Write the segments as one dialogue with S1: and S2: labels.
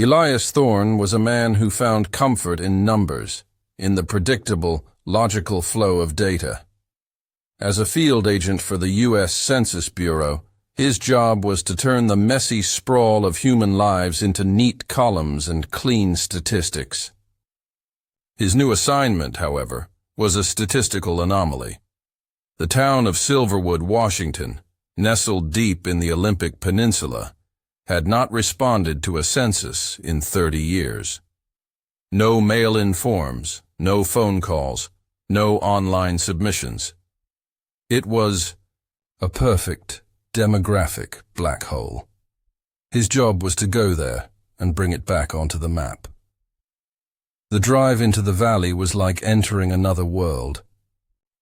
S1: Elias Thorne was a man who found comfort in numbers, in the predictable, logical flow of data. As a field agent for the U.S. Census Bureau, his job was to turn the messy sprawl of human lives into neat columns and clean statistics. His new assignment, however, was a statistical anomaly. The town of Silverwood, Washington, nestled deep in the Olympic Peninsula, had not responded to a census in 30 years. No mail-in forms, no phone calls, no online submissions. It was a perfect demographic black hole. His job was to go there and bring it back onto the map. The drive into the valley was like entering another world.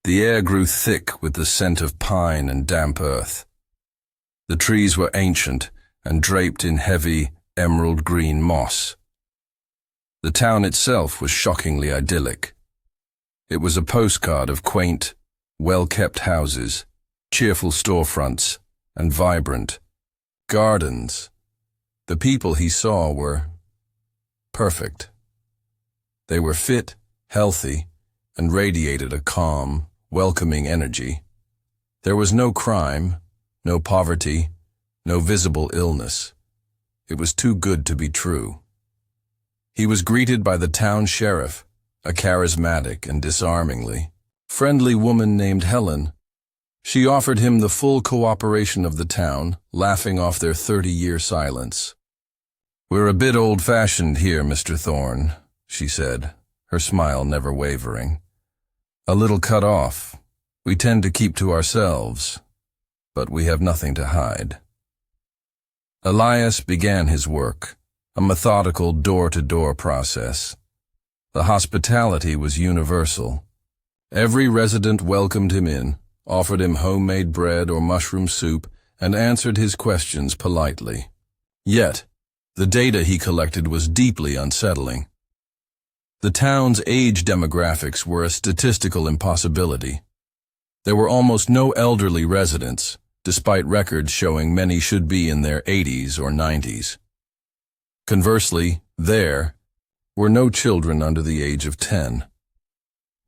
S1: The air grew thick with the scent of pine and damp earth. The trees were ancient and draped in heavy, emerald green moss. The town itself was shockingly idyllic. It was a postcard of quaint, well-kept houses, cheerful storefronts, and vibrant gardens. The people he saw were perfect. They were fit, healthy, and radiated a calm, welcoming energy. There was no crime, no poverty, no visible illness. It was too good to be true. He was greeted by the town sheriff, a charismatic and disarmingly friendly woman named Helen. She offered him the full cooperation of the town, laughing off their 30-year silence. "We're a bit old-fashioned here, Mr. Thorne," she said, her smile never wavering. "A little cut off. We tend to keep to ourselves, but we have nothing to hide." Elias began his work, a methodical door-to-door process. The hospitality was universal. Every resident welcomed him in, offered him homemade bread or mushroom soup, and answered his questions politely. Yet, the data he collected was deeply unsettling. The town's age demographics were a statistical impossibility. There were almost no elderly residents, despite records showing many should be in their 80s or 90s. Conversely, there were no children under the age of 10.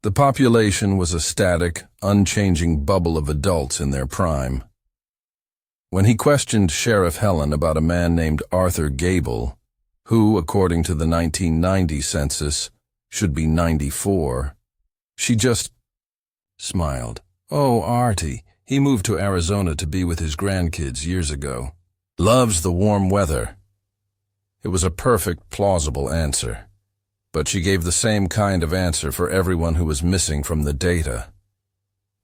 S1: The population was a static, unchanging bubble of adults in their prime. When he questioned Sheriff Helen about a man named Arthur Gable, who, according to the 1990 census, should be 94, she just smiled. "Oh, Artie, he moved to Arizona to be with his grandkids years ago. Loves the warm weather." It was a perfect, plausible answer, but she gave the same kind of answer for everyone who was missing from the data.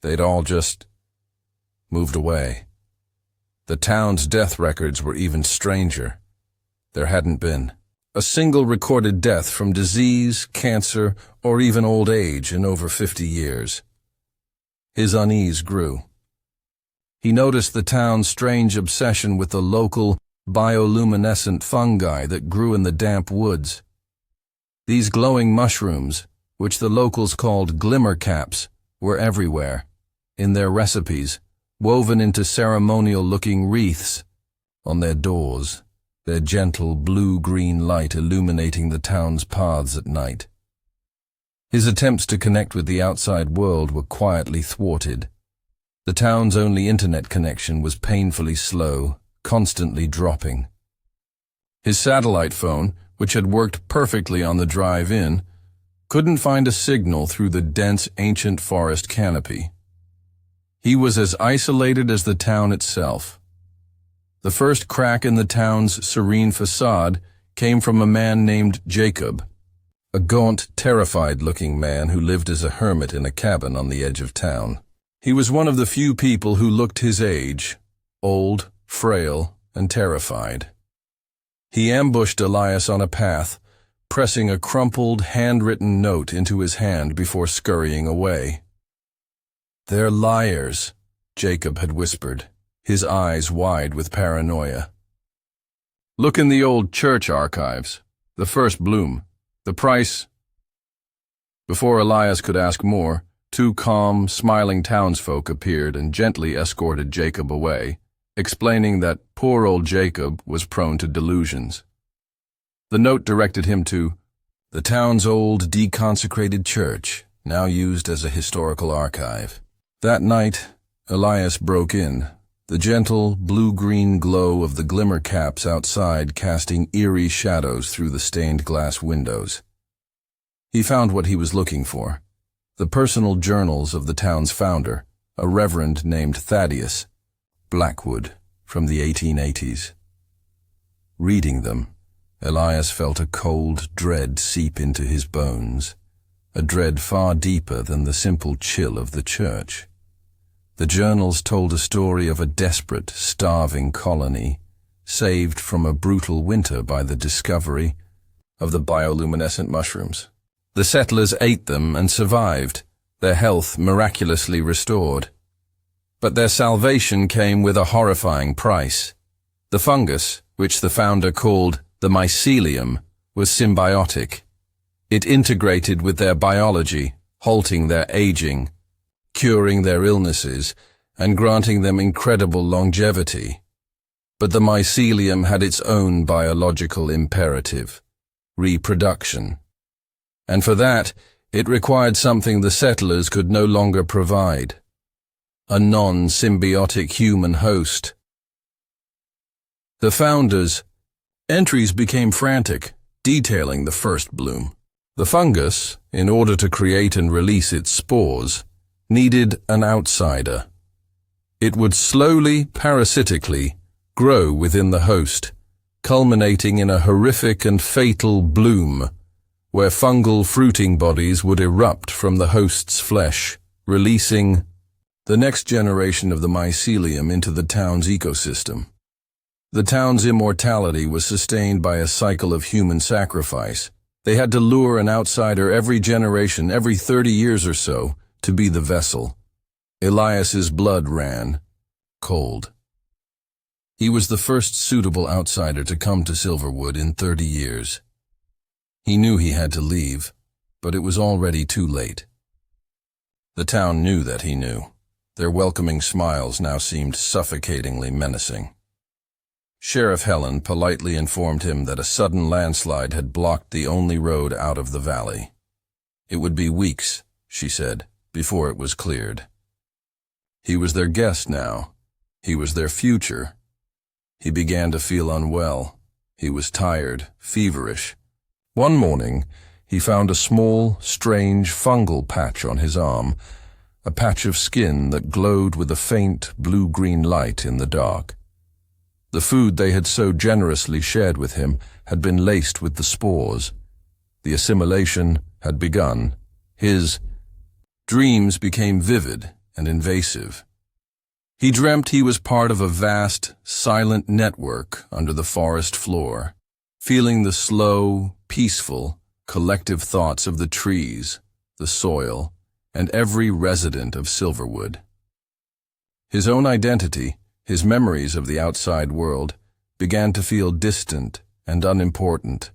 S1: They'd all just moved away. The town's death records were even stranger. There hadn't been a single recorded death from disease, cancer, or even old age in over 50 years. His unease grew. He noticed the town's strange obsession with the local, bioluminescent fungi that grew in the damp woods. These glowing mushrooms, which the locals called glimmer caps, were everywhere, in their recipes, woven into ceremonial-looking wreaths on their doors, their gentle blue-green light illuminating the town's paths at night. His attempts to connect with the outside world were quietly thwarted. The town's only internet connection was painfully slow, constantly dropping. His satellite phone, which had worked perfectly on the drive in, couldn't find a signal through the dense ancient forest canopy. He was as isolated as the town itself. The first crack in the town's serene facade came from a man named Jacob, a gaunt, terrified-looking man who lived as a hermit in a cabin on the edge of town. He was one of the few people who looked his age, old, frail, and terrified. He ambushed Elias on a path, pressing a crumpled, handwritten note into his hand before scurrying away. "They're liars," Jacob had whispered, his eyes wide with paranoia. "Look in the old church archives. The first bloom. The price—" Before Elias could ask more, two calm, smiling townsfolk appeared and gently escorted Jacob away, explaining that poor old Jacob was prone to delusions. The note directed him to the town's old deconsecrated church, now used as a historical archive. That night, Elias broke in, the gentle blue-green glow of the glimmer caps outside casting eerie shadows through the stained glass windows. He found what he was looking for, the personal journals of the town's founder, a reverend named Thaddeus Blackwood, from the 1880s. Reading them, Elias felt a cold dread seep into his bones, a dread far deeper than the simple chill of the church. The journals told a story of a desperate, starving colony, saved from a brutal winter by the discovery of the bioluminescent mushrooms. The settlers ate them and survived, their health miraculously restored. But their salvation came with a horrifying price. The fungus, which the founder called the mycelium, was symbiotic. It integrated with their biology, halting their aging, curing their illnesses, and granting them incredible longevity. But the mycelium had its own biological imperative, reproduction. And for that, it required something the settlers could no longer provide: a non-symbiotic human host. The founders' entries became frantic, detailing the first bloom. The fungus, in order to create and release its spores, needed an outsider. It would slowly, parasitically, grow within the host, culminating in a horrific and fatal bloom, where fungal fruiting bodies would erupt from the host's flesh, releasing the next generation of the mycelium into the town's ecosystem. The town's immortality was sustained by a cycle of human sacrifice. They had to lure an outsider every generation, every 30 years or so, to be the vessel. Elias's blood ran cold. He was the first suitable outsider to come to Silverwood in 30 years. He knew he had to leave, but it was already too late. The town knew that he knew. Their welcoming smiles now seemed suffocatingly menacing. Sheriff Helen politely informed him that a sudden landslide had blocked the only road out of the valley. It would be weeks, she said, before it was cleared. He was their guest now. He was their future. He began to feel unwell. He was tired, feverish. One morning, he found a small, strange fungal patch on his arm, a patch of skin that glowed with a faint blue-green light in the dark. The food they had so generously shared with him had been laced with the spores. The assimilation had begun. His dreams became vivid and invasive. He dreamt he was part of a vast, silent network under the forest floor, feeling the slow, peaceful, collective thoughts of the trees, the soil, and every resident of Silverwood. His own identity, his memories of the outside world, began to feel distant and unimportant.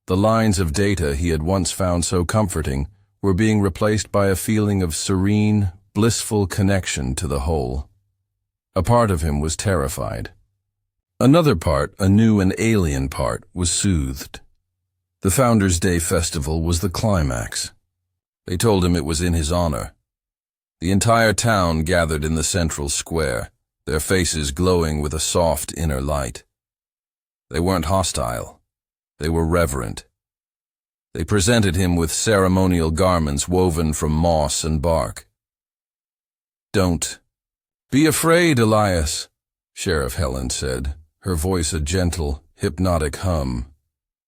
S1: The lines of data he had once found so comforting were being replaced by a feeling of serene, blissful connection to the whole. A part of him was terrified. Another part, a new and alien part, was soothed. The Founders' Day festival was the climax. They told him it was in his honor. The entire town gathered in the central square, their faces glowing with a soft inner light. They weren't hostile. They were reverent. They presented him with ceremonial garments woven from moss and bark. "Don't be afraid, Elias," Sheriff Helen said, her voice a gentle, hypnotic hum.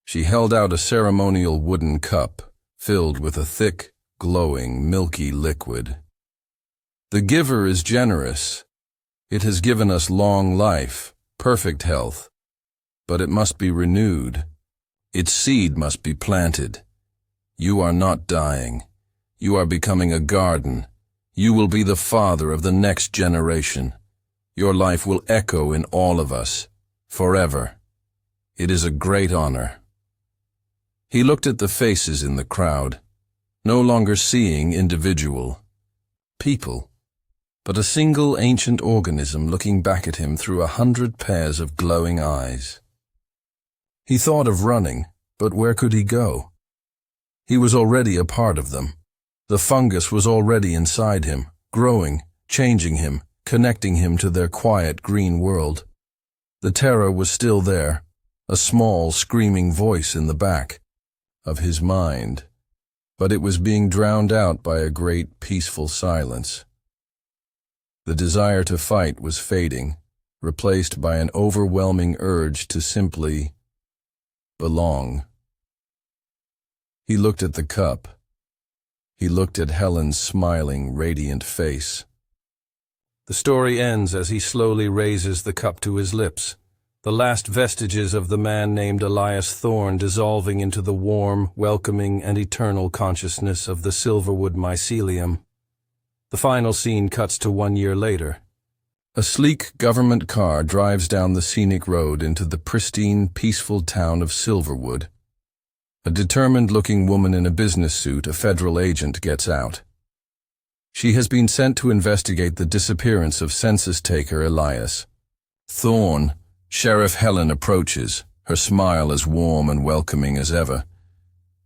S1: She held out a ceremonial wooden cup filled with a thick, glowing, milky liquid. "The giver is generous. It has given us long life, perfect health, but it must be renewed. Its seed must be planted. You are not dying. You are becoming a garden. You will be the father of the next generation. Your life will echo in all of us, forever. It is a great honor." He looked at the faces in the crowd, no longer seeing individual people, but a single ancient organism looking back at him through 100 pairs of glowing eyes. He thought of running, but where could he go? He was already a part of them. The fungus was already inside him, growing, changing him, connecting him to their quiet green world. The terror was still there, a small, screaming voice in the back of his mind, but it was being drowned out by a great, peaceful silence. The desire to fight was fading, replaced by an overwhelming urge to simply belong. He looked at the cup. He looked at Helen's smiling, radiant face. The story ends as he slowly raises the cup to his lips, the last vestiges of the man named Elias Thorne dissolving into the warm, welcoming, and eternal consciousness of the Silverwood mycelium. The final scene cuts to 1 year later. A sleek government car drives down the scenic road into the pristine, peaceful town of Silverwood. A determined-looking woman in a business suit, a federal agent, gets out. She has been sent to investigate the disappearance of census taker Elias Thorne. Sheriff Helen approaches, her smile as warm and welcoming as ever.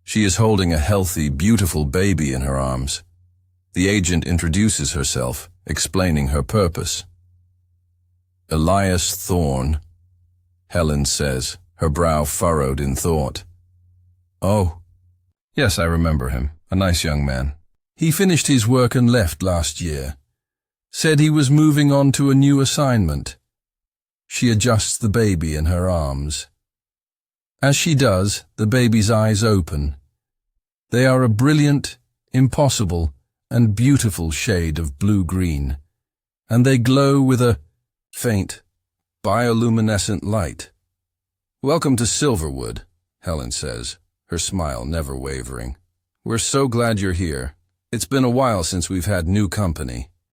S1: She is holding a healthy, beautiful baby in her arms. The agent introduces herself, explaining her purpose. Elias Thorne, Helen says, her brow furrowed in thought. Oh, yes, I remember him. A nice young man. He finished his work and left last year. Said he was moving on to a new assignment. She adjusts the baby in her arms. As she does, the baby's eyes open. They are a brilliant, impossible, and beautiful shade of blue-green, and they glow with a faint, bioluminescent light. Welcome to Silverwood, Helen says, her smile never wavering. We're so glad you're here. It's been a while since we've had new company.